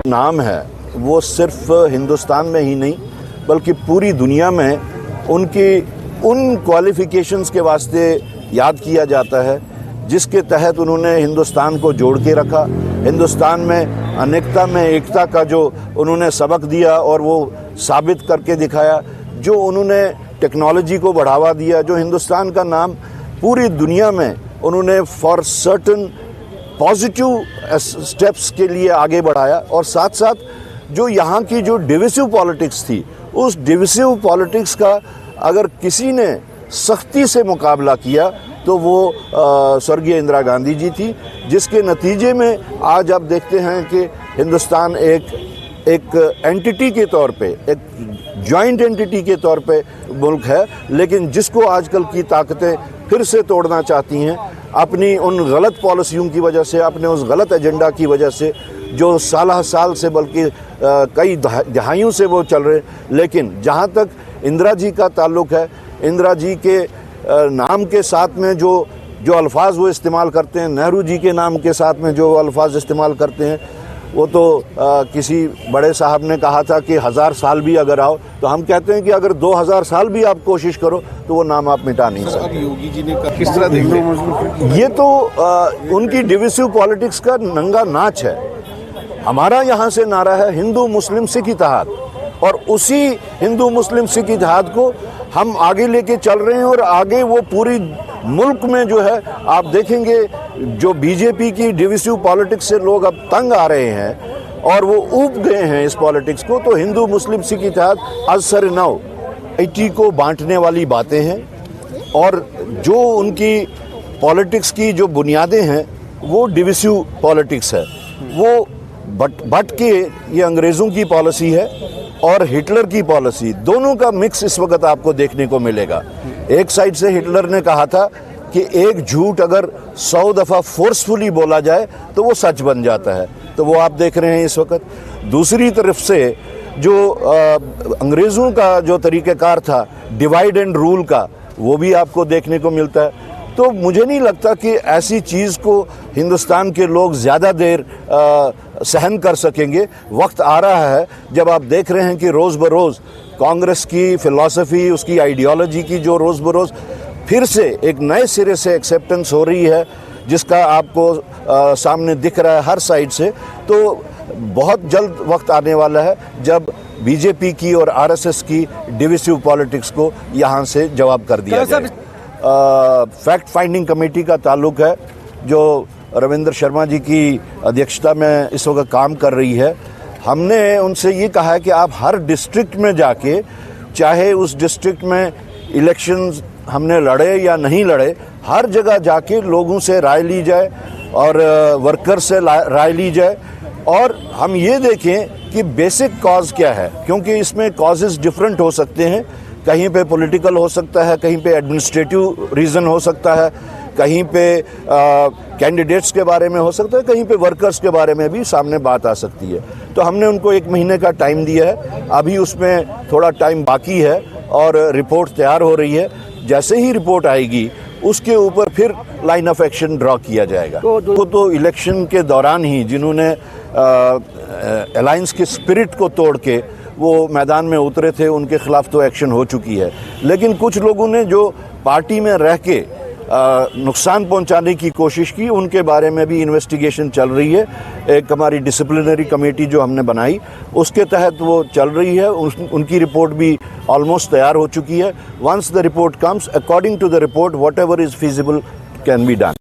नाम है वो सिर्फ हिंदुस्तान में ही नहीं बल्कि पूरी दुनिया में उनकी उन क्वालिफ़िकेशंस के वास्ते याद किया जाता है जिसके तहत उन्होंने हिंदुस्तान को जोड़ के रखा, हिंदुस्तान में अनेकता में एकता का जो उन्होंने सबक दिया और वो साबित करके दिखाया, जो उन्होंने टेक्नोलॉजी को बढ़ावा दिया, जो हिंदुस्तान का नाम पूरी दुनिया में उन्होंने फॉर सर्टन पॉजिटिव स्टेप्स के लिए आगे बढ़ाया। और साथ साथ जो यहाँ की जो डिविसिव पॉलिटिक्स थी, उस डिविसिव पॉलिटिक्स का अगर किसी ने सख्ती से मुकाबला किया तो वो स्वर्गीय इंदिरा गांधी जी थी, जिसके नतीजे में आज आप देखते हैं कि हिंदुस्तान एक एंटिटी के तौर पे, एक जॉइंट एंटिटी के तौर पे मुल्क है, लेकिन जिसको आजकल की ताकतें फिर से तोड़ना चाहती हैं अपनी उन गलत पॉलिसियों की वजह से, अपने उस गलत एजेंडा की वजह से जो साल से बल्कि कई दहाइयों से वो चल रहे। लेकिन जहाँ तक इंदिरा जी का ताल्लुक़ है, इंदिरा जी के नाम के साथ में जो अल्फाज वो इस्तेमाल करते हैं, नेहरू जी के नाम के साथ में जो अल्फाज इस्तेमाल करते हैं, वो तो किसी बड़े साहब ने कहा था कि 1000 साल भी अगर आओ, तो हम कहते हैं कि अगर 2000 साल भी आप कोशिश करो तो वो नाम आप मिटा नहीं सकते। योगी जी ने किस तरह देखते हैं? ये तो उनकी डिविसिव पॉलिटिक्स का नंगा नाच है। हमारा यहाँ से नारा है हिंदू मुस्लिम सिख इत्तेहाद, और उसी हिंदू मुस्लिम सिख इत्तेहाद को हम आगे लेके चल रहे हैं। और आगे वो पूरी मुल्क में जो है आप देखेंगे, जो बीजेपी की डिविसिव पॉलिटिक्स से लोग अब तंग आ रहे हैं और वो ऊब गए हैं इस पॉलिटिक्स को, तो हिंदू मुस्लिम सिख इत्तेहाद अज़सर नौ IT को बांटने वाली बातें हैं। और जो उनकी पॉलिटिक्स की जो बुनियादें हैं वो डिविसिव पॉलिटिक्स है। वो बट के ये अंग्रेज़ों की पॉलिसी है और हिटलर की पॉलिसी, दोनों का मिक्स इस वक्त आपको देखने को मिलेगा। एक साइड से हिटलर ने कहा था कि एक झूठ अगर 100 दफ़ा फोर्सफुली बोला जाए तो वो सच बन जाता है, तो वो आप देख रहे हैं इस वक्त। दूसरी तरफ से जो अंग्रेज़ों का जो तरीक़ेकार था डिवाइड एंड रूल का, वो भी आपको देखने को मिलता है। तो मुझे नहीं लगता कि ऐसी चीज़ को हिंदुस्तान के लोग ज़्यादा देर सहन कर सकेंगे। वक्त आ रहा है जब आप देख रहे हैं कि रोज़ बरोज़ कांग्रेस की फ़िलॉसफी, उसकी आइडियोलॉजी की जो रोज़ बरोज़ फिर से एक नए सिरे से एक्सेप्टेंस हो रही है, जिसका आपको सामने दिख रहा है हर साइड से। तो बहुत जल्द वक्त आने वाला है जब बीजेपी की और RSS की डिविसिव पॉलिटिक्स को यहाँ से जवाब कर दिया जाए। फैक्ट फाइंडिंग कमेटी का ताल्लुक है जो रविंद्र शर्मा जी की अध्यक्षता में इस वक्त काम कर रही है। हमने उनसे ये कहा है कि आप हर डिस्ट्रिक्ट में जाके, चाहे उस डिस्ट्रिक्ट में इलेक्शंस हमने लड़े या नहीं लड़े, हर जगह जाके लोगों से राय ली जाए और वर्कर से राय ली जाए, और हम ये देखें कि बेसिक कॉज क्या है, क्योंकि इसमें कॉजेज़ डिफरेंट हो सकते हैं। कहीं पे पॉलिटिकल हो सकता है, कहीं पे एडमिनिस्ट्रेटिव रीज़न हो सकता है, कहीं पे कैंडिडेट्स के बारे में हो सकता है, कहीं पे वर्कर्स के बारे में भी सामने बात आ सकती है। तो हमने उनको 1 महीने का टाइम दिया है, अभी उसमें थोड़ा टाइम बाकी है और रिपोर्ट तैयार हो रही है। जैसे ही रिपोर्ट आएगी उसके ऊपर फिर लाइन ऑफ एक्शन ड्रॉ किया जाएगा। तो इलेक्शन के दौरान ही जिन्होंने अलायंस के स्पिरिट को तोड़ के वो मैदान में उतरे थे, उनके खिलाफ तो एक्शन हो चुकी है। लेकिन कुछ लोगों ने जो पार्टी में रह के नुकसान पहुंचाने की कोशिश की, उनके बारे में भी इन्वेस्टिगेशन चल रही है। एक हमारी डिसिप्लिनरी कमेटी जो हमने बनाई उसके तहत वो चल रही है। उनकी रिपोर्ट भी ऑलमोस्ट तैयार हो चुकी है। Once the report comes, according to the report whatever is feasible can be done.